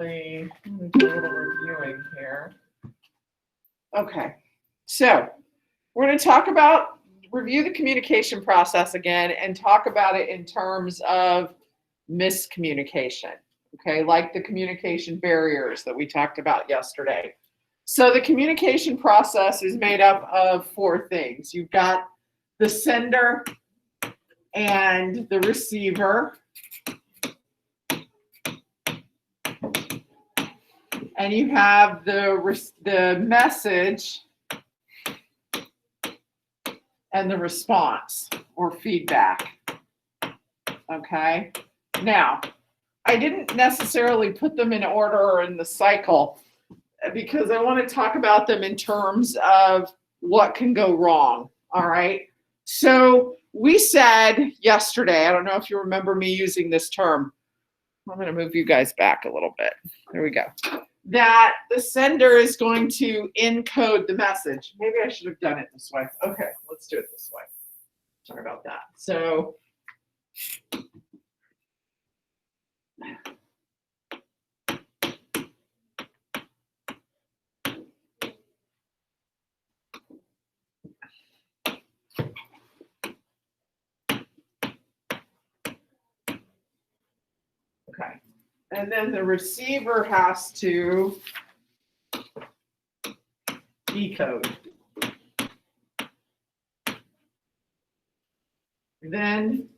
Let me do a little reviewing here. Okay, so we're going to review the communication process again and talk about it in terms of miscommunication, okay, like the communication barriers that we talked about yesterday. So the communication process is made up of 4 things. You've got the sender and the receiver, and you have the message and the response or feedback. Okay, now I didn't necessarily put them in order or in the cycle because I want to talk about them in terms of what can go wrong. All right, so we said yesterday, I don't know if you remember me using this term. I'm going to move you guys back a little bit. There we go. That the sender is going to encode the message. Maybe I should have done it this way. Okay, let's do it this way. Sorry about that. So okay. And then the receiver has to decode. Then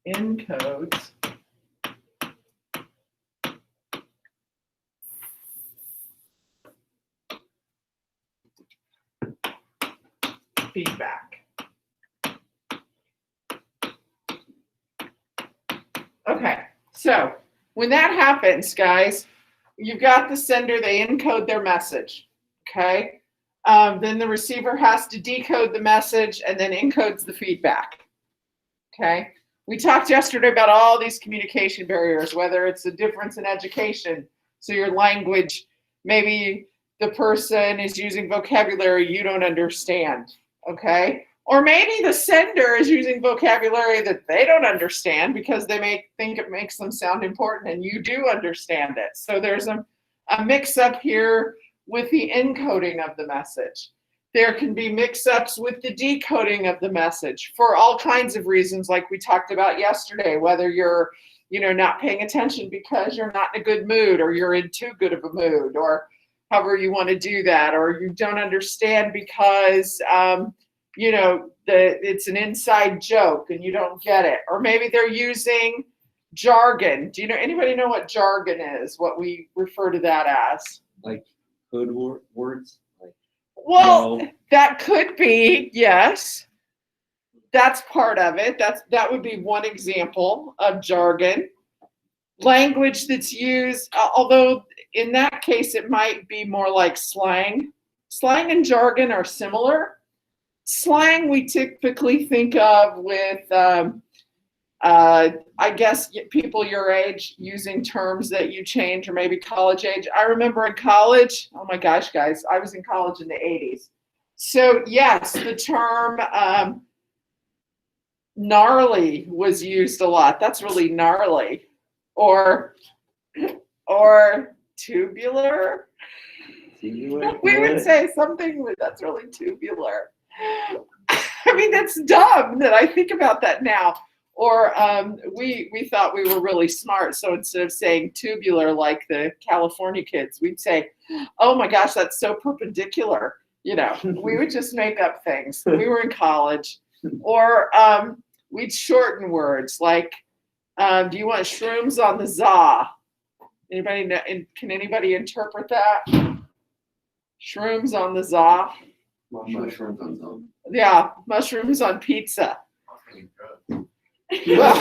encodes feedback. Okay, so when that happens, guys, you've got the sender, they encode their message, okay? Then the receiver has to decode the message and then encodes the feedback, okay? We talked yesterday about all these communication barriers, whether it's a difference in education, so your language, maybe the person is using vocabulary you don't understand, okay? Or maybe the sender is using vocabulary that they don't understand because they may think it makes them sound important and you do understand it. So there's a mix-up here with the encoding of the message. There can be mix-ups with the decoding of the message for all kinds of reasons, like we talked about yesterday, whether you're not paying attention because you're not in a good mood or you're in too good of a mood or however you want to do that, or you don't understand because it's an inside joke and you don't get it. Or maybe they're using jargon. Do anybody know what jargon is? What we refer to that as? Like code words? Well, that could be, yes. That's part of it. That would be one example of jargon. Language that's used, although in that case it might be more like slang. Slang and jargon are similar. Slang we typically think of with, I guess, people your age using terms that you change, or maybe college age. I remember in college, oh my gosh, guys, I was in college in the 80s. So yes, the term gnarly was used a lot. That's really gnarly. Or tubular. We would say something that's really tubular. I mean, that's dumb that I think about that now. Or we thought we were really smart, so instead of saying tubular like the California kids, we'd say, oh my gosh, that's so perpendicular. We would just make up things. We were in college. Or we'd shorten words like, do you want shrooms on the za? Anybody know, can anybody interpret that? Shrooms on the za? Mushrooms on some. Yeah, mushrooms on pizza. Well,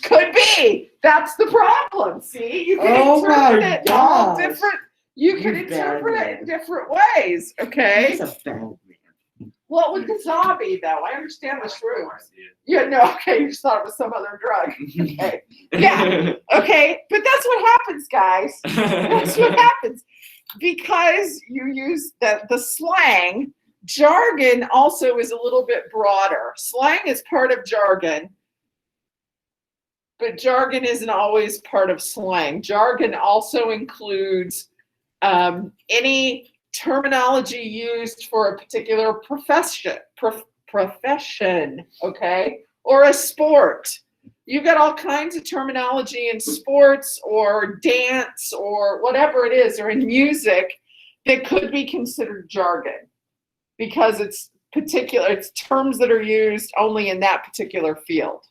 could be. That's the problem. See, you can interpret it all different. You can interpret it in different ways. Okay. He's a bad man. What would the zombie though? I understand the shrooms. Yeah, no, okay, you just thought it was some other drug. Okay. Yeah. Okay, but that's what happens, guys. That's what happens. Because you use the slang, jargon also is a little bit broader. Slang is part of jargon, but jargon isn't always part of slang. Jargon also includes any terminology used for a particular profession, okay, or a sport. You've got all kinds of terminology in sports or dance or whatever it is, or in music, that could be considered jargon because it's terms that are used only in that particular field.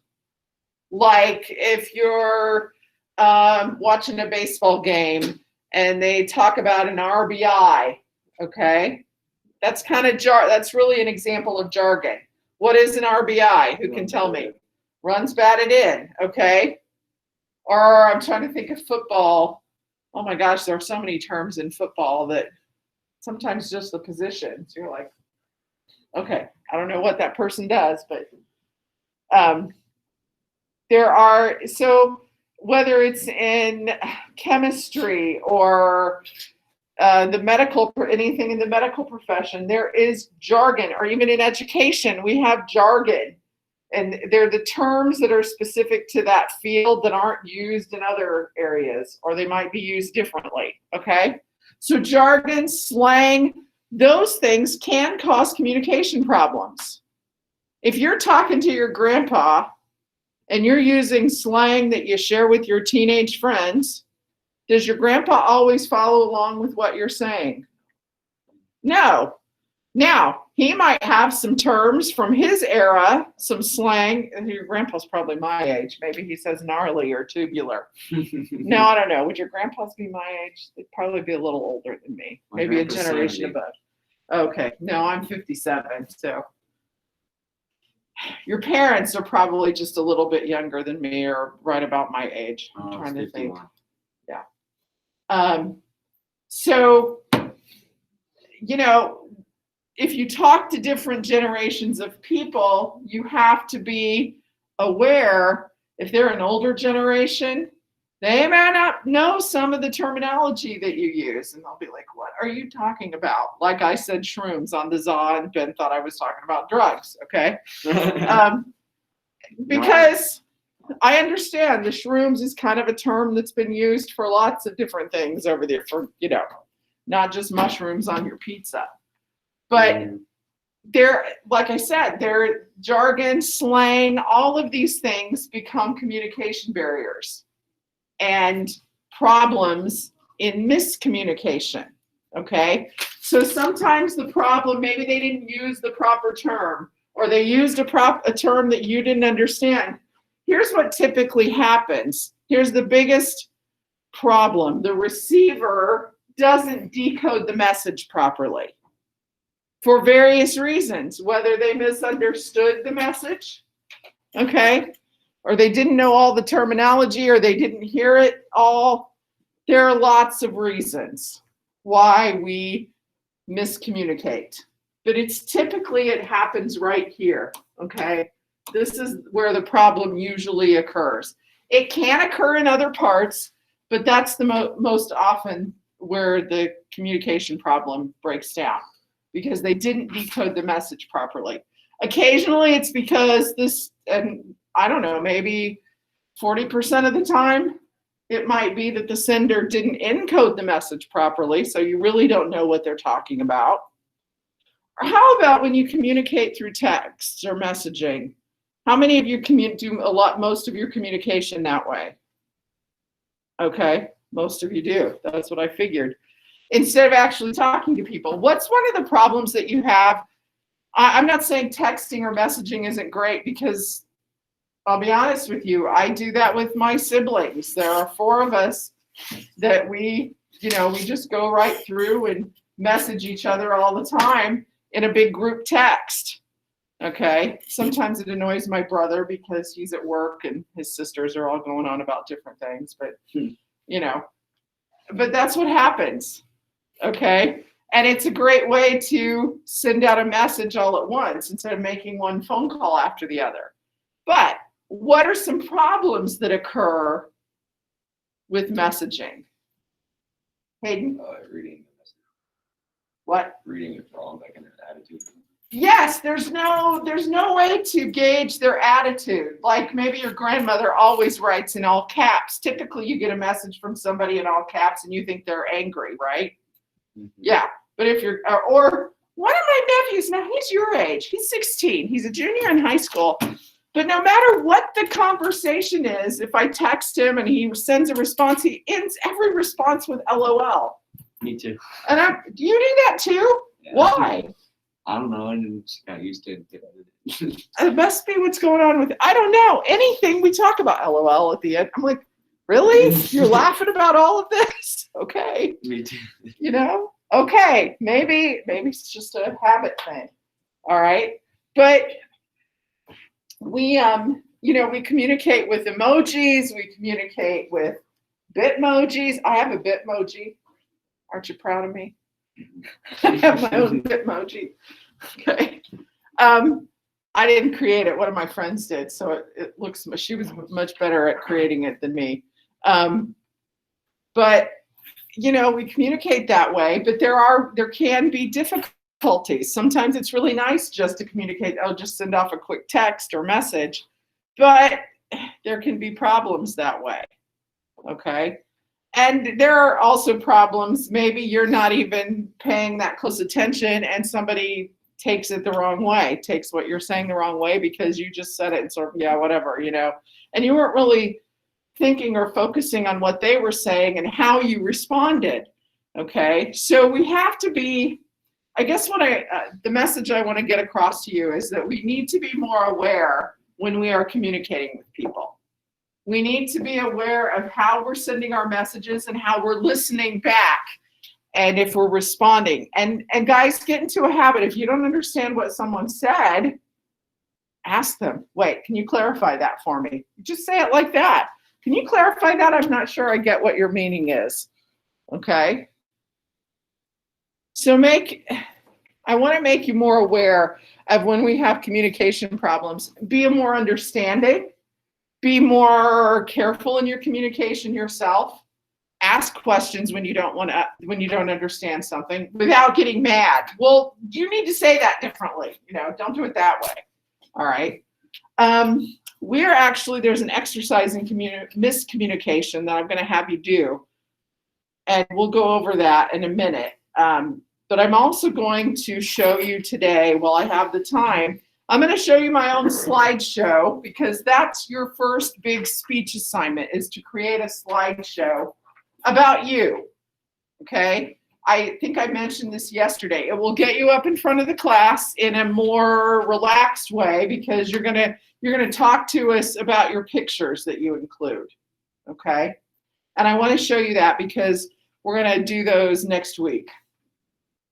Like if you're watching a baseball game and they talk about an RBI, okay, that's kind of that's really an example of jargon. What is an RBI? Who can tell me? Runs batted in, okay? Or I'm trying to think of football. Oh my gosh, there are so many terms in football that sometimes just the positions. You're like, okay, I don't know what that person does, but there are, so whether it's in chemistry or anything in the medical profession, there is jargon, or even in education, we have jargon. And they're the terms that are specific to that field that aren't used in other areas, or they might be used differently, okay? So jargon, slang, those things can cause communication problems. If you're talking to your grandpa and you're using slang that you share with your teenage friends, does your grandpa always follow along with what you're saying? No. Now, he might have some terms from his era, some slang, and your grandpa's probably my age. Maybe he says gnarly or tubular. No, I don't know. Would your grandpas be my age? They'd probably be a little older than me. My Maybe a grandpa's generation 70. above. Okay. No, I'm 57, so. Your parents are probably just a little bit younger than me, or right about my age. I'm trying to think. 51. So, you know, if you talk to different generations of people, you have to be aware. If they're an older generation, they may not know some of the terminology that you use, and they'll be like, what are you talking about? Like I said, shrooms on the ZA, and Ben thought I was talking about drugs, okay? Because I understand the shrooms is kind of a term that's been used for lots of different things over there, for, you know, not just mushrooms on your pizza. But they're, like I said, they're jargon, slang, all of these things become communication barriers and problems in miscommunication, okay? So sometimes the problem, maybe they didn't use the proper term, or they used a term that you didn't understand. Here's what typically happens. Here's the biggest problem. The receiver doesn't decode the message properly for various reasons, whether they misunderstood the message, okay, or they didn't know all the terminology, or they didn't hear it all. There are lots of reasons why we miscommunicate, but it's typically, it happens right here, okay? This is where the problem usually occurs. It can occur in other parts, but that's the most often where the communication problem breaks down, because they didn't decode the message properly. Occasionally it's because this, and I don't know, maybe 40% of the time, it might be that the sender didn't encode the message properly, so you really don't know what they're talking about. Or how about when you communicate through texts or messaging? How many of you do most of your communication that way? Okay, most of you do. That's what I figured. Instead of actually talking to people. What's one of the problems that you have? I'm not saying texting or messaging isn't great, because I'll be honest with you, I do that with my siblings. There are 4 of us that we just go right through and message each other all the time in a big group text. Okay, sometimes it annoys my brother because he's at work and his sisters are all going on about different things, but you know, but that's what happens. Okay, and it's a great way to send out a message all at once instead of making one phone call after the other. But what are some problems that occur with messaging? Hayden? Reading the message. What? Reading it wrong, like an attitude. Yes, there's no way to gauge their attitude. Like maybe your grandmother always writes in all caps. Typically you get a message from somebody in all caps and you think they're angry, right? Mm-hmm. Yeah, but if you're, or one of my nephews, now he's your age, he's 16, he's a junior in high school, but no matter what the conversation is, if I text him and he sends a response, he ends every response with LOL. Me too. And do you do that too? Yeah. Why? I don't know. I just got used to it. It must be what's going on with, I don't know, anything we talk about LOL at the end. I'm like, really? You're laughing about all of this? Okay. Me too. You know? Okay, maybe it's just a habit thing. All right. But we we communicate with emojis, we communicate with bitmojis. I have a bitmoji. Aren't you proud of me? I have my own bitmoji. Okay. I didn't create it. One of my friends did, so it looks. She was much better at creating it than me. But we communicate that way. But there can be difficulties. Sometimes it's really nice just to communicate. Oh, just send off a quick text or message. But there can be problems that way. Okay. And there are also problems. Maybe you're not even paying that close attention and somebody takes it the wrong way, takes what you're saying the wrong way because you just said it and sort of, yeah, whatever, and you weren't really thinking or focusing on what they were saying and how you responded. Okay. So we have to be, I guess the message I want to get across to you is that we need to be more aware when we are communicating with people. We need to be aware of how we're sending our messages and how we're listening back and if we're responding. And guys, get into a habit. If you don't understand what someone said, ask them, wait, can you clarify that for me? Just say it like that. Can you clarify that? I'm not sure I get what your meaning is. Okay. So I want to make you more aware of when we have communication problems. Be more understanding. Be more careful in your communication yourself. Ask questions when you don't understand something without getting mad. Well, you need to say that differently. Don't do it that way. All right. There's an exercise in miscommunication that I'm going to have you do, and we'll go over that in a minute. But I'm also going to show you today, while I have the time, I'm going to show you my own slideshow because that's your first big speech assignment, is to create a slideshow about you. Okay? I think I mentioned this yesterday. It will get you up in front of the class in a more relaxed way because you're going to talk to us about your pictures that you include. Okay? And I want to show you that because we're going to do those next week.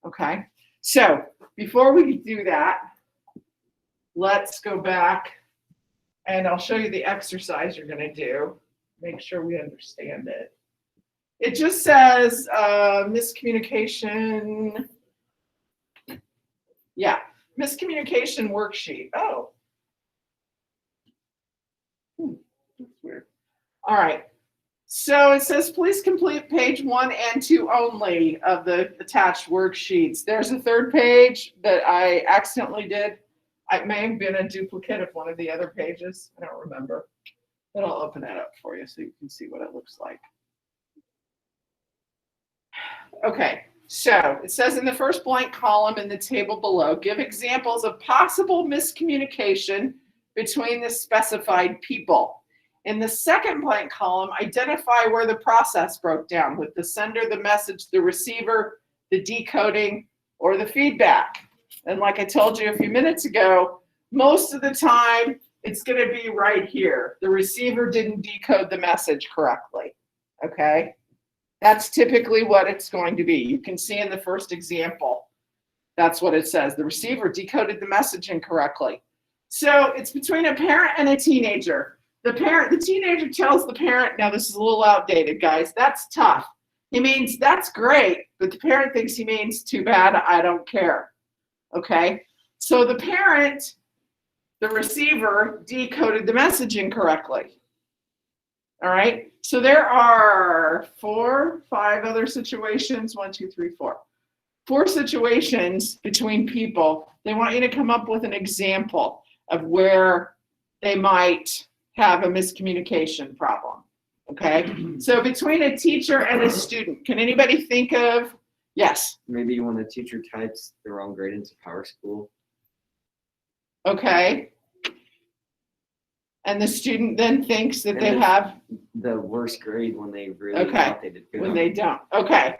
Okay? So, before we do that, let's go back and I'll show you the exercise you're going to do. Make sure we understand it. It just says miscommunication. Yeah, miscommunication worksheet. Oh. That's weird. All right. So it says, please complete page 1 and 2 only of the attached worksheets. There's a third page that I accidentally did. It may have been a duplicate of one of the other pages. I don't remember. But I'll open that up for you so you can see what it looks like. Okay, so it says in the first blank column in the table below, give examples of possible miscommunication between the specified people. In the second blank column, identify where the process broke down with the sender, the message, the receiver, the decoding, or the feedback. And like I told you a few minutes ago, most of the time, it's going to be right here. The receiver didn't decode the message correctly, okay? That's typically what it's going to be. You can see in the first example, that's what it says. The receiver decoded the message incorrectly. So it's between a parent and a teenager. The teenager tells the parent, now this is a little outdated, guys, that's tough. He means, that's great, but the parent thinks he means, too bad, I don't care. Okay? So the parent, the receiver, decoded the message incorrectly. All right? So there are 4, 5 other situations. 1, 2, 3, 4. 4 situations between people. They want you to come up with an example of where they might have a miscommunication problem. Okay, so between a teacher and a student, can anybody think of? Yes. Maybe when the teacher types the wrong grade into PowerSchool. Okay. And the student then thinks that And they the- have The worst grade when they really Okay. thought they did good. when on they it. don't. Okay.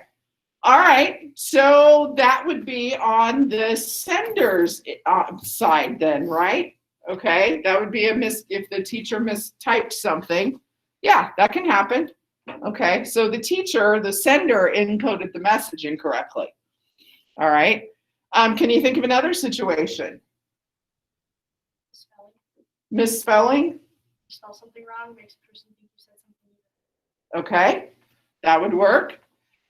All right. So that would be on the sender's side then, right? Okay. That would be if the teacher mistyped something. Yeah, that can happen. Okay. So the teacher, the sender encoded the message incorrectly. All right. Can you think of another situation? Misspelling? Spell something wrong, makes a person think you said something. Okay. That would work.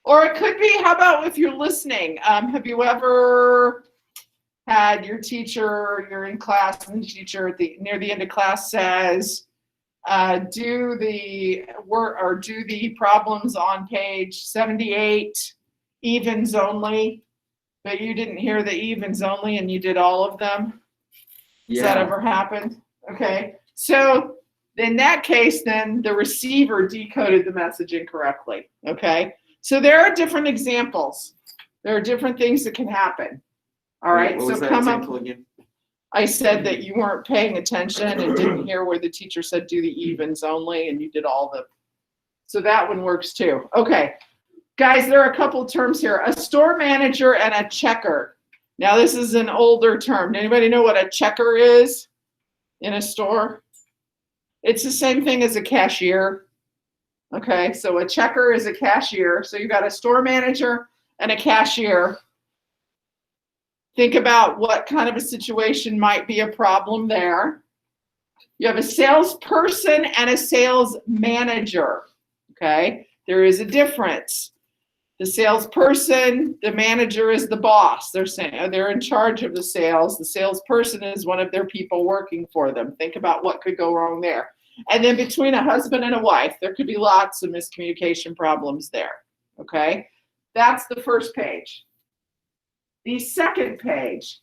Or it could be, how about if you're listening? Have you ever had your teacher, you're in class, and the teacher near the end of class says, do the work or do the problems on page 78, evens only, but you didn't hear the evens only and you did all of them? Has that ever happened? Okay. So in that case, then the receiver decoded the message incorrectly. Okay. So there are different examples. There are different things that can happen. All right. What So was that come example up. again? I said that you weren't paying attention and didn't hear where the teacher said do the evens only and you did all the. So that one works too. Okay. Guys, there are a couple of terms here. A store manager and a checker. Now this is an older term. Anybody know what a checker is in a store? It's the same thing as a cashier. Okay, so a checker is a cashier. So you've got a store manager and a cashier. Think about what kind of a situation might be a problem there. You have a salesperson and a sales manager. Okay, there is a difference. The salesperson, the manager is the boss. They're in charge of the sales. The salesperson is one of their people working for them. Think about what could go wrong there. And then between a husband and a wife, there could be lots of miscommunication problems there. Okay, that's the first page. The second page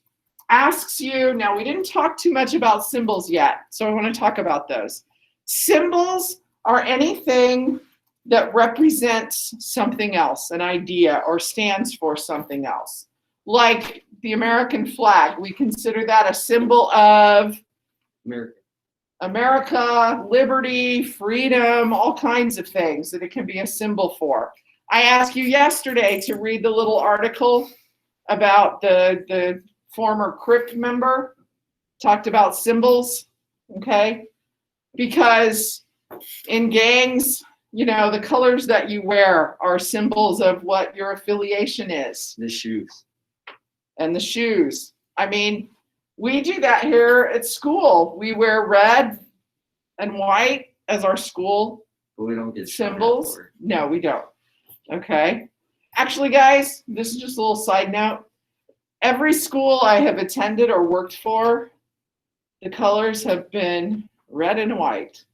asks you, now we didn't talk too much about symbols yet, so I want to talk about those. Symbols are anything that represents something else, an idea, or stands for something else. Like the American flag, we consider that a symbol of America, liberty, freedom, all kinds of things that it can be a symbol for. I asked you yesterday to read the little article about the former Crip member, talked about symbols, okay? Because in gangs, you know, the colors that you wear are symbols of what your affiliation is. The shoes. And the shoes. I mean, we do that here at school. We wear red and white as our school But we don't get shot at symbols. for it. No, we don't. Okay. Actually, guys, this is just a little side note. Every school I have attended or worked for, the colors have been red and white.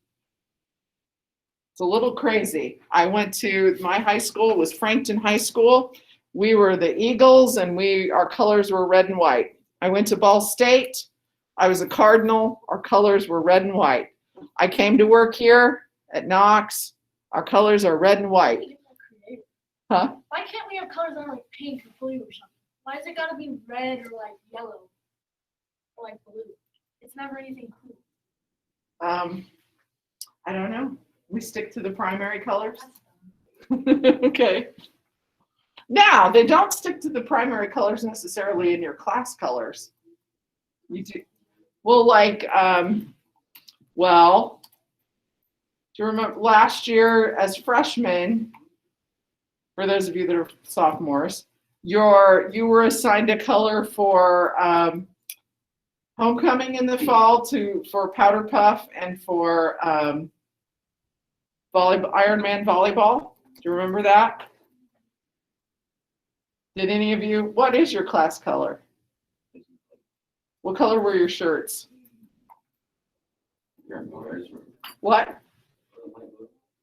It's a little crazy. I went to my high school, was Frankton High School. We were the Eagles and our colors were red and white. I went to Ball State. I was a Cardinal. Our colors were red and white. I came to work here at Knox. Our colors are red and white. Huh? Why can't we have colors that are like pink or blue or something? Why is it gotta be red or like yellow or like blue? It's never anything cool. I don't know. We stick to the primary colors. That's dumb. Okay. Now, they don't stick to the primary colors necessarily in your class colors. You do. Well, like, well, do you remember last year as freshmen, for those of you that are sophomores, you were assigned a color for homecoming in the fall for powder puff and for Ironman volleyball. Do you remember that? Did any of you? What is your class color? What color were your shirts? What?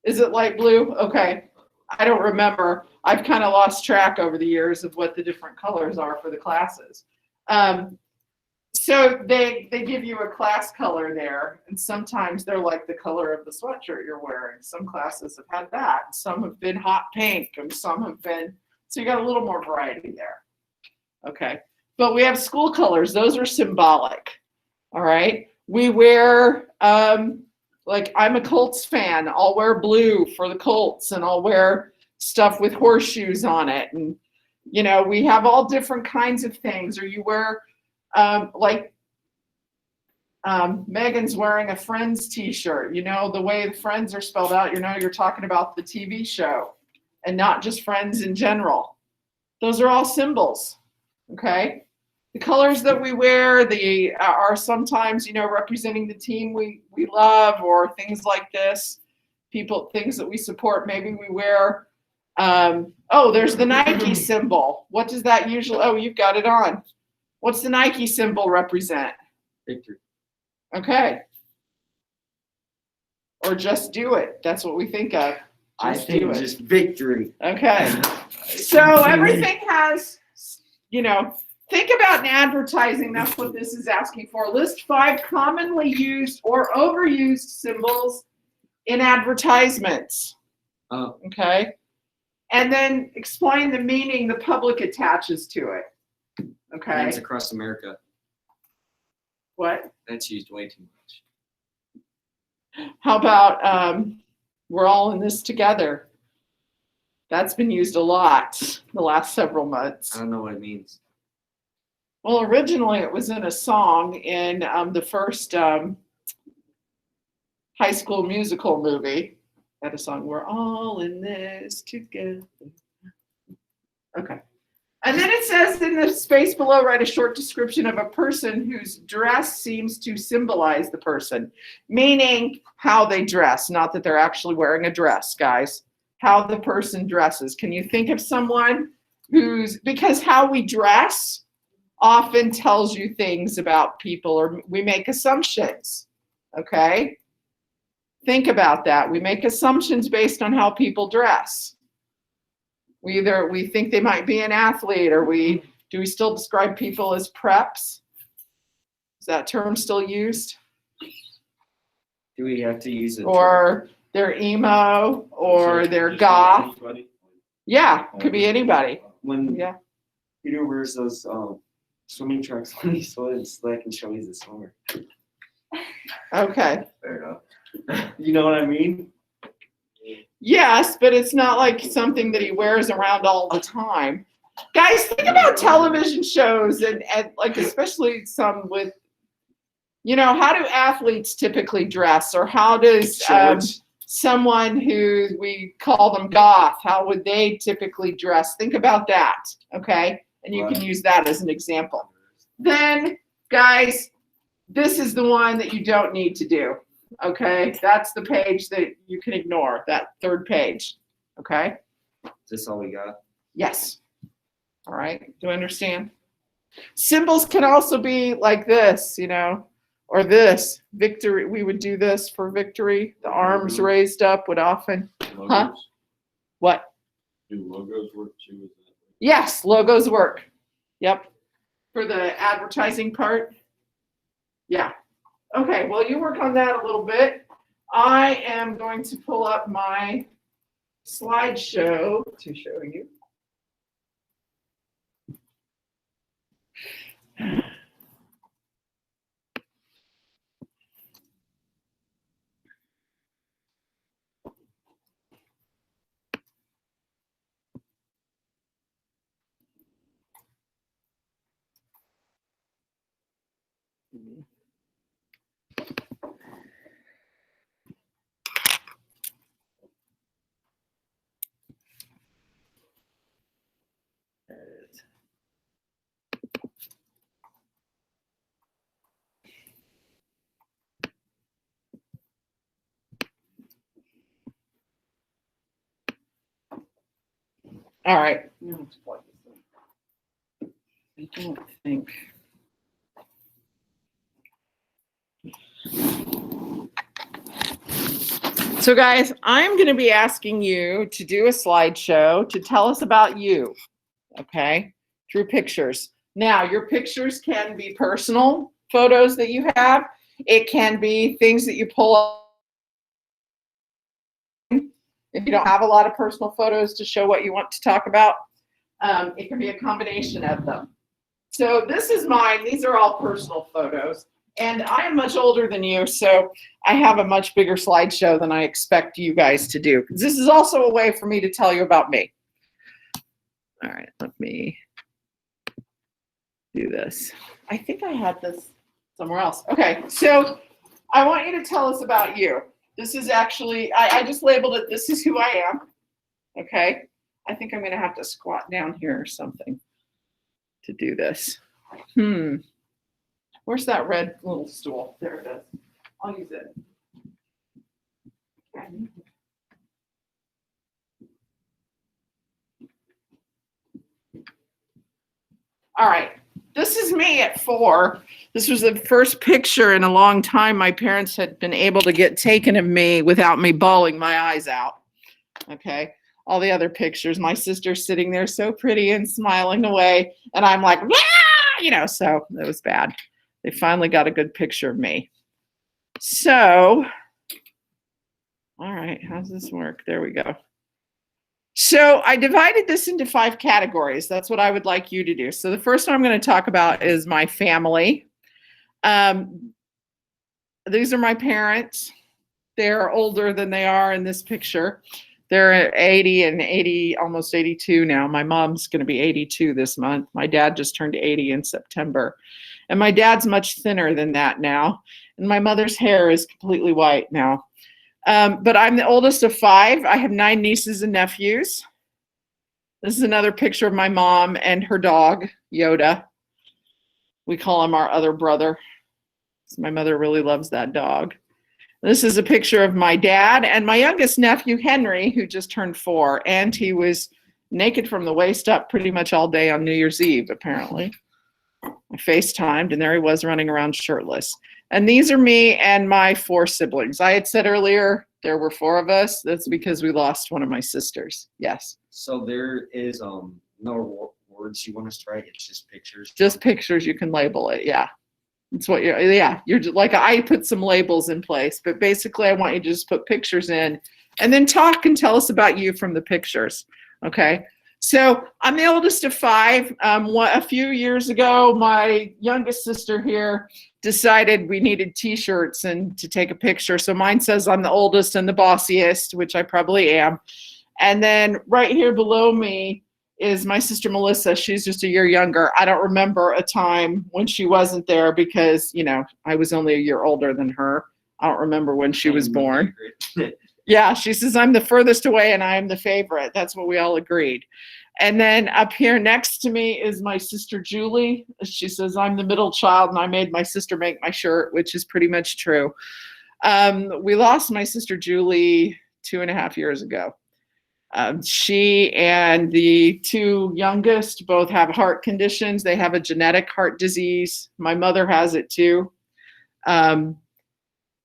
Is it light blue? Okay. I don't remember. I've kind of lost track over the years of what the different colors are for the classes. So they give you a class color there, and sometimes they're like the color of the sweatshirt you're wearing. Some classes have had that. Some have been hot pink, and some have been, so you got a little more variety there. Okay, but we have school colors. Those are symbolic. All right, we wear, like I'm a Colts fan. I'll wear blue for the Colts, and I'll wear stuff with horseshoes on it. And, you know, we have all different kinds of things. Or you wear, Megan's wearing a Friends t-shirt. You know, the way the Friends are spelled out, you know, you're talking about the TV show and not just Friends in general. Those are all symbols, okay? The colors that we wear are sometimes, you know, representing the team we love, or things like this. Things that we support. Maybe we wear, there's the Nike symbol. What does that usually, oh, you've got it on. What's the Nike symbol represent? Victory. Okay. Or just do it. That's what we think of. I Just think do it. just victory. Okay. So everything has, you know, think about in advertising. That's what this is asking for. List 5 commonly used or overused symbols in advertisements. Oh, Okay. And then explain the meaning the public attaches to it. Okay. Friends Across America. What? That's used way too much. How about we're all in this together? That's been used a lot the last several months. I don't know what it means. Well, originally it was in a song in the first High School Musical movie. Had a song, "We're all in this together." Okay. And then it says in the space below, write a short description of a person whose dress seems to symbolize the person, meaning how they dress, not that they're actually wearing a dress, guys. How the person dresses. Can you think of someone because how we dress often tells you things about people, or we make assumptions, okay? Think about that. We make assumptions based on how people dress. We think they might be an athlete, or do we still describe people as preps? Is that term still used? Do we have to use it? Or they're emo, or they're goth? Yeah, could be anybody. When Yeah. Peter wears those swimming trunks when he's swimming, so I can show he's a swimmer. Okay. Fair enough. You know what I mean? Yes, but it's not like something that he wears around all the time. Guys, think about television shows and like especially some with, you know, how do athletes typically dress, or how does someone who we call them goth, how would they typically dress? Think about that, okay? And you can use that as an example. Then, guys, this is the one that you don't need to do. Okay, that's the page that you can ignore, that third page. Okay? Is this all we got? Yes. All right, do you understand? Symbols can also be like this, you know, or this. Victory, we would do this for victory. The arms raised up would often, huh? What? Do logos work too? Is that Yes, logos work. Yep. For the advertising part? Yeah. Okay, well, you work on that a little bit. I am going to pull up my slideshow to show you. All right. I don't think. So guys, I'm going to be asking you to do a slideshow to tell us about you, okay, through pictures. Now, your pictures can be personal photos that you have. It can be things that you pull up. If you don't have a lot of personal photos to show what you want to talk about, it can be a combination of them. So this is mine. These are all personal photos. And I am much older than you, so I have a much bigger slideshow than I expect you guys to do. This is also a way for me to tell you about me. All right, let me do this. I think I had this somewhere else. Okay, so I want you to tell us about you. This is actually, I just labeled it, this is who I am. Okay, I think I'm gonna have to squat down here or something to do this. Where's that red little stool? There it is. I'll use it. Okay. All right. This is me at 4. This was the first picture in a long time my parents had been able to get taken of me without me bawling my eyes out. Okay. All the other pictures, my sister's sitting there so pretty and smiling away, and I'm like, ah! You know, so it was bad. They finally got a good picture of me. So, all right, how's this work? There we go. So I divided this into 5 categories. That's what I would like you to do. So the first one I'm going to talk about is my family. These are my parents. They're older than they are in this picture. They're 80 and 80, almost 82 now. My mom's going to be 82 this month. My dad just turned 80 in September. And my dad's much thinner than that now. And my mother's hair is completely white now. But I'm the oldest of 5. I have 9 nieces and nephews. This is another picture of my mom and her dog, Yoda. We call him our other brother. My mother really loves that dog. This is a picture of my dad and my youngest nephew, Henry, who just turned 4. And he was naked from the waist up pretty much all day on New Year's Eve, apparently. I FaceTimed, and there he was running around shirtless. And these are me and my 4 siblings. I had said earlier there were 4 of us. That's because we lost one of my sisters. Yes. So there is no words you want us to write. It's just pictures. Just pictures. You can label it. Yeah. It's what you're. Yeah. You're just, like, I put some labels in place, but basically I want you to just put pictures in, and then talk and tell us about you from the pictures. Okay. So I'm the oldest of 5. A few years ago, my youngest sister here decided we needed t-shirts and to take a picture. So mine says I'm the oldest and the bossiest, which I probably am. And then right here below me is my sister Melissa. She's just a year younger. I don't remember a time when she wasn't there because, you know, I was only a year older than her. I don't remember when she was born. Yeah, she says, I'm the furthest away and I am the favorite. That's what we all agreed. And then up here next to me is my sister Julie. She says, I'm the middle child and I made my sister make my shirt, which is pretty much true. We lost my sister Julie 2.5 years ago. She and the 2 youngest both have heart conditions. They have a genetic heart disease. My mother has it too.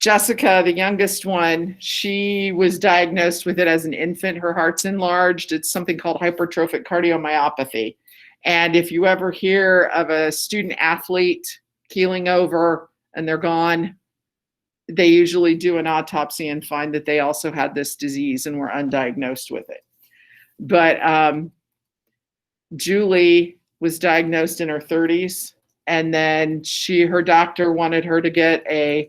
Jessica, the youngest one, she was diagnosed with it as an infant. Her heart's enlarged. It's something called hypertrophic cardiomyopathy. And if you ever hear of a student athlete keeling over and they're gone, they usually do an autopsy and find that they also had this disease and were undiagnosed with it. But Julie was diagnosed in her 30s, and then her doctor wanted her to get a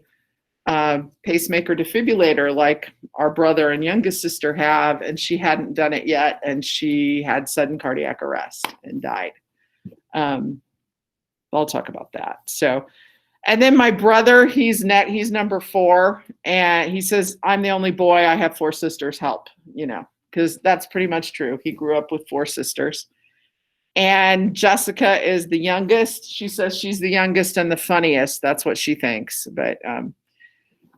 pacemaker defibrillator like our brother and youngest sister have, and she hadn't done it yet, and she had sudden cardiac arrest and died. I'll talk about that. So, and then my brother, he's number 4, and he says, I'm the only boy, I have 4 sisters, help, you know, because that's pretty much true. He grew up with 4 sisters. And Jessica is the youngest. She says she's the youngest and the funniest. That's what she thinks. But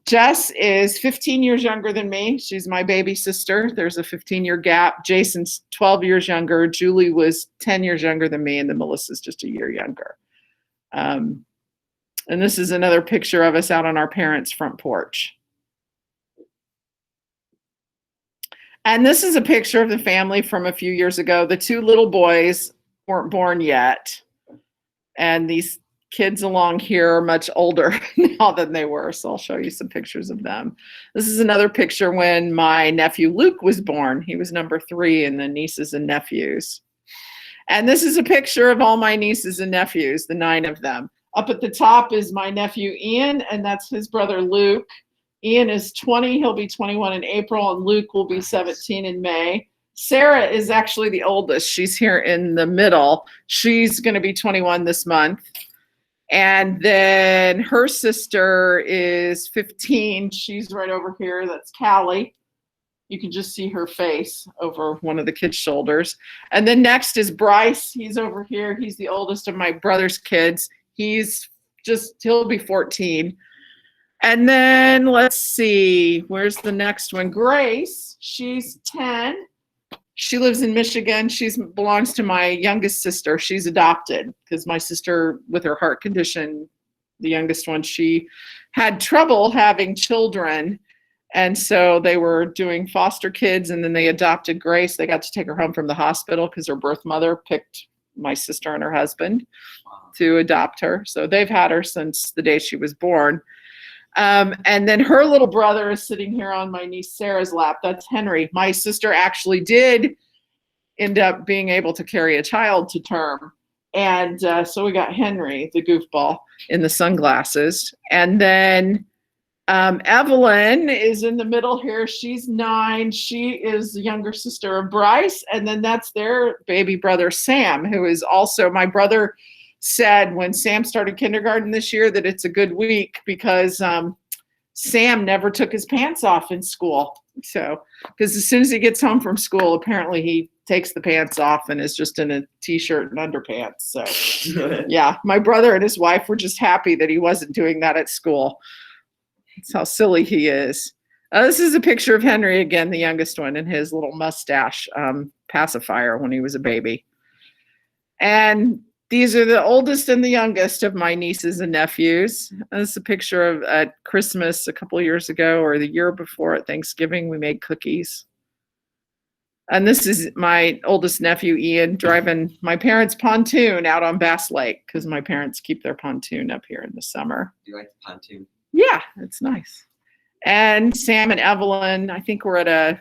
Jess is 15 years younger than me. She's my baby sister. There's a 15-year gap. Jason's 12 years younger. Julie was 10 years younger than me, and then Melissa's just a year younger. And this is another picture of us out on our parents' front porch. And this is a picture of the family from a few years ago. The two little boys weren't born yet. And these kids along here are much older now than they were. So I'll show you some pictures of them. This is another picture when my nephew Luke was born. He was number 3 in the nieces and nephews. And this is a picture of all my nieces and nephews, the 9 of them. Up at the top is my nephew Ian, and that's his brother Luke. Ian is 20, he'll be 21 in April, and Luke will be 17 in May. Sarah is actually the oldest. She's here in the middle. She's going to be 21 this month. And then her sister is 15. She's right over here. That's Callie. You can just see her face over one of the kids' shoulders. And then next is Bryce. He's over here. He's the oldest of my brother's kids. He'll be 14. And then let's see, where's the next one? Grace, she's 10. She lives in Michigan. She belongs to my youngest sister. She's adopted because my sister, with her heart condition, the youngest one, she had trouble having children. And so they were doing foster kids, and then they adopted Grace. They got to take her home from the hospital because her birth mother picked my sister and her husband to adopt her. So they've had her since the day she was born. And then her little brother is sitting here on my niece Sarah's lap. That's Henry. My sister actually did end up being able to carry a child to term. And so we got Henry, the goofball, in the sunglasses. And then Evelyn is in the middle here. She's 9. She is the younger sister of Bryce. And then that's their baby brother, Sam, who is also, my brother said when Sam started kindergarten this year that it's a good week because Sam never took his pants off in school. So, because as soon as he gets home from school, apparently he takes the pants off and is just in a t-shirt and underpants. So yeah, my brother and his wife were just happy that he wasn't doing that at school. That's how silly he is. This is a picture of Henry again, the youngest one, and his little mustache pacifier when he was a baby. And these are the oldest and the youngest of my nieces and nephews. This is a picture of at Christmas a couple of years ago, or the year before at Thanksgiving, we made cookies. And this is my oldest nephew, Ian, driving my parents' pontoon out on Bass Lake because my parents keep their pontoon up here in the summer. Do you like the pontoon? Yeah, it's nice. And Sam and Evelyn, I think we're at a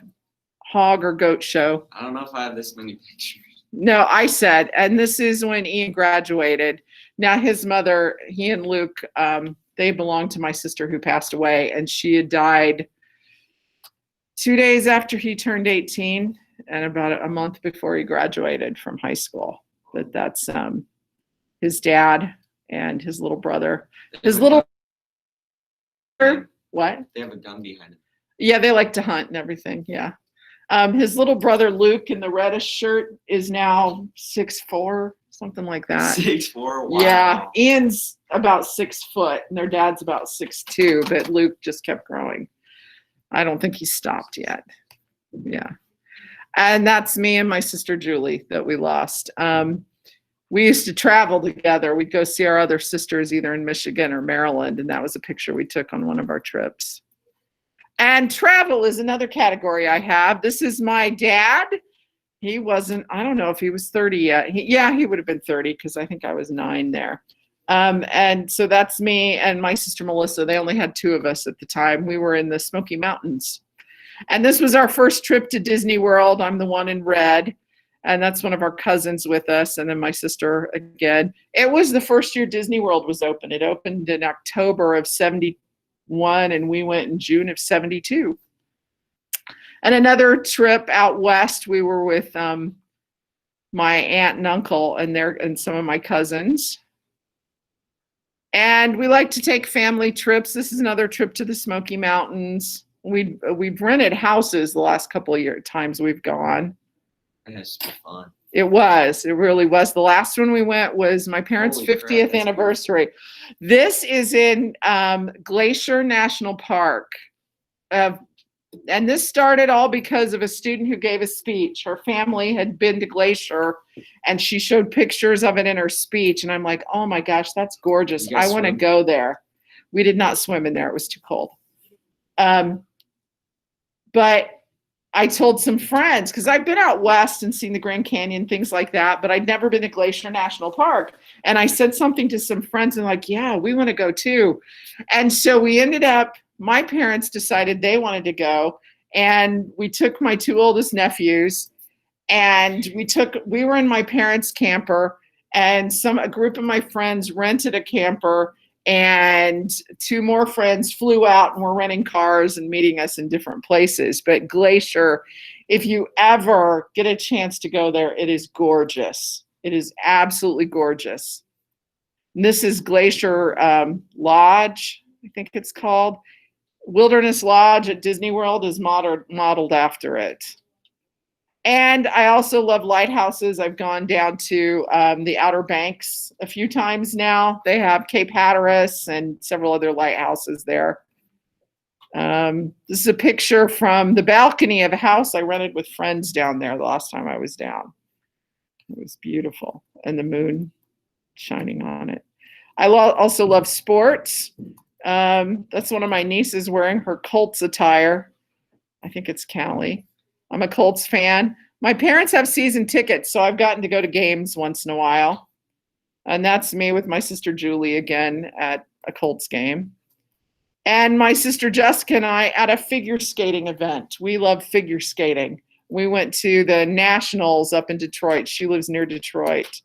hog or goat show. I don't know if I have this many pictures. No, I said, and this is when Ian graduated. Now his mother, he and Luke, they belonged to my sister who passed away, and she had died 2 days after he turned 18 and about a month before he graduated from high school. But that's his dad and his little brother. His little what? They have a gun behind it. Yeah, they like to hunt and everything. Yeah. His little brother Luke in the reddish shirt is now 6'4", something like that. 6'4". Wow. Yeah, Ian's about 6 foot, and their dad's about 6'2", but Luke just kept growing. I don't think he stopped yet. Yeah, and that's me and my sister Julie that we lost. We used to travel together. We'd go see our other sisters either in Michigan or Maryland, and that was a picture we took on one of our trips. And travel is another category I have. This is my dad. He wasn't, I don't know if he was 30 yet. He would have been 30 because I think I was 9 there. And so that's me and my sister Melissa. They only had 2 of us at the time. We were in the Smoky Mountains. And this was our first trip to Disney World. I'm the one in red. And that's one of our cousins with us. And then my sister again. It was the first year Disney World was open. It opened in October of 71, and we went in June of 72. And another trip out west, we were with my aunt and uncle and some of my cousins. And we like to take family trips. This is another trip to the Smoky Mountains. We've rented houses the last couple of times we've gone. It has to be fun. It was. It really was. The last one we went was my parents' Holy crap, 50th that's anniversary. This is in Glacier National Park. And this started all because of a student who gave a speech. Her family had been to Glacier, and she showed pictures of it in her speech. And I'm like, oh my gosh, that's gorgeous. I want to go there. We did not swim in there. It was too cold. But I told some friends, because I've been out west and seen the Grand Canyon, things like that, but I'd never been to Glacier National Park. And I said something to some friends and like, yeah, we want to go too. And so we ended up, my parents decided they wanted to go. And we took my 2 oldest nephews and we were in my parents' camper, and a group of my friends rented a camper, and 2 more friends flew out and were renting cars and meeting us in different places. But Glacier, if you ever get a chance to go there, it is gorgeous. It is absolutely gorgeous. And this is Glacier Lodge, I think it's called. Wilderness Lodge at Disney World is modeled after it. And I also love lighthouses. I've gone down to the Outer Banks a few times now. They have Cape Hatteras and several other lighthouses there. This is a picture from the balcony of a house I rented with friends down there the last time I was down. It was beautiful, and the moon shining on it. I also love sports. That's one of my nieces wearing her Colts attire. I think it's Callie. I'm a Colts fan. My parents have season tickets, so I've gotten to go to games once in a while. And that's me with my sister Julie again at a Colts game. And my sister Jessica and I at a figure skating event. We love figure skating. We went to the Nationals up in Detroit. She lives near Detroit.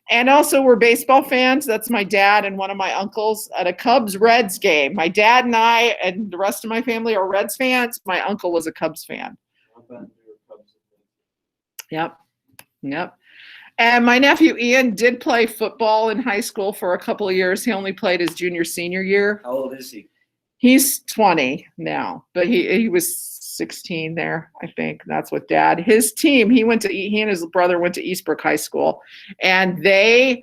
And also we're baseball fans. That's my dad and one of my uncles at a Cubs-Reds game. My dad and I and the rest of my family are Reds fans. My uncle was a Cubs fan. Yep. And my nephew Ian did play football in high school for a couple of years. He only played his junior, senior year. How old is he? He's 20 now, but he was 16 there, I think. That's what Dad. His team, he and his brother went to Eastbrook High School, and the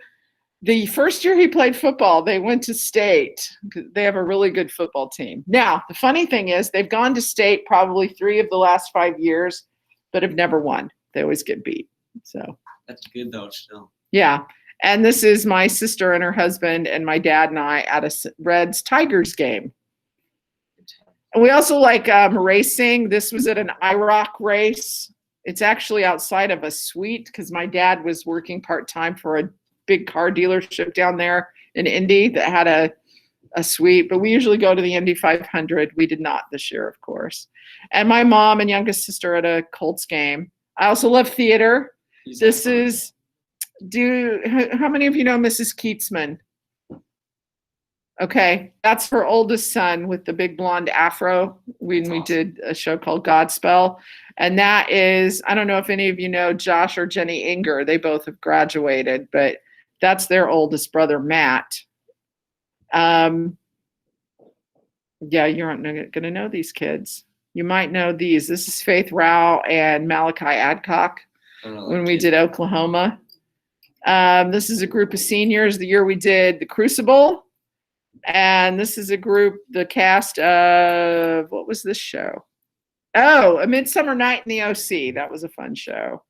first year he played football, they went to state. They have a really good football team. Now, the funny thing is they've gone to state probably 3 of the last 5 years, but have never won. They always get beat. So That's good though, still. yeah. And this is my sister and her husband and my dad and I at a Reds Tigers game. And we also like racing. This was at an IROC race. It's actually outside of a suite because my dad was working part-time for a big car dealership down there in Indy that had a suite. But we usually go to the Indy 500. We did not this year, of course. And my mom and youngest sister at a Colts game. I also love theater. This is, how many of you know Mrs. Keatsman? Okay, that's her oldest son with the big blonde afro when we did a show called Godspell. And that is, I don't know if any of you know Josh or Jenny Inger. They both have graduated, but that's their oldest brother, Matt. Yeah, you aren't going to know these kids. You might know these. This is Faith Rao and Malachi Adcock when we did Oklahoma. This is a group of seniors the year we did The Crucible. And this is a group, the cast of, what was this show? Oh, A Midsummer Night in the OC. That was a fun show.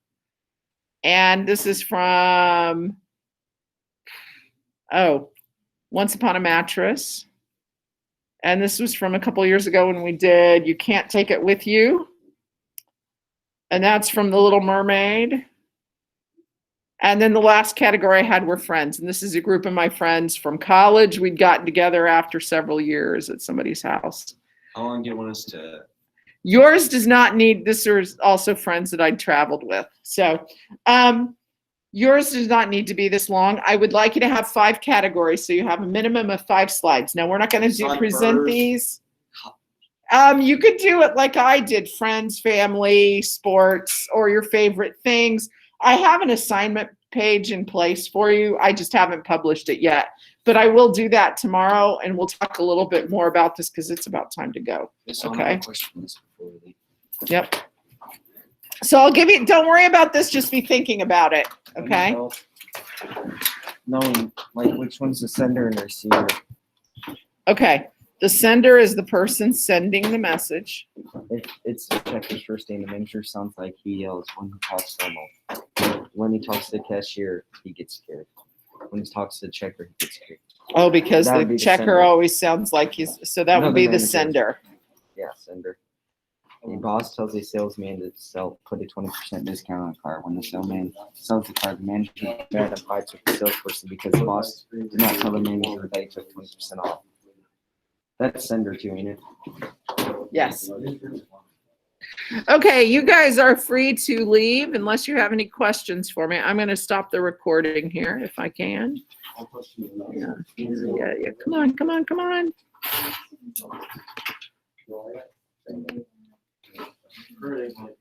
And this is from, Once Upon a Mattress. And this was from a couple years ago when we did You Can't Take It With You. And that's from The Little Mermaid. And then the last category I had were friends. And this is a group of my friends from college. We'd gotten together after several years at somebody's house. How long do you want us to? Yours does not need, this is also friends that I'd traveled with. So yours does not need to be this long. I would like you to have 5 categories. So you have a minimum of 5 slides. Now we're not going to present these. You could do it like I did, friends, family, sports, or your favorite things. I have an assignment page in place for you. I just haven't published it yet, but I will do that tomorrow, and we'll talk a little bit more about this because it's about time to go. Okay. Yep. So I'll give you, don't worry about this, just be thinking about it. Okay. Knowing like which one's the sender and receiver. Okay. The sender is the person sending the message. It's the checker's first name. The manager sounds like he yells when he talks normal. When he talks to the cashier, he gets scared. When he talks to the checker, he gets scared. Oh, because That would the be the checker sender. always sounds like he's, so that No, would the be the manager. sender. Yeah, sender. The boss tells a salesman to put a 20% discount on a car. When the salesman sells the car, the manager then fights with the salesperson because the boss did not tell the manager that he took 20% off. That's sender too, ain't it? Yes. Okay, you guys are free to leave unless you have any questions for me. I'm going to stop the recording here if I can. Yeah. Come on, come on, come on. Pretty much.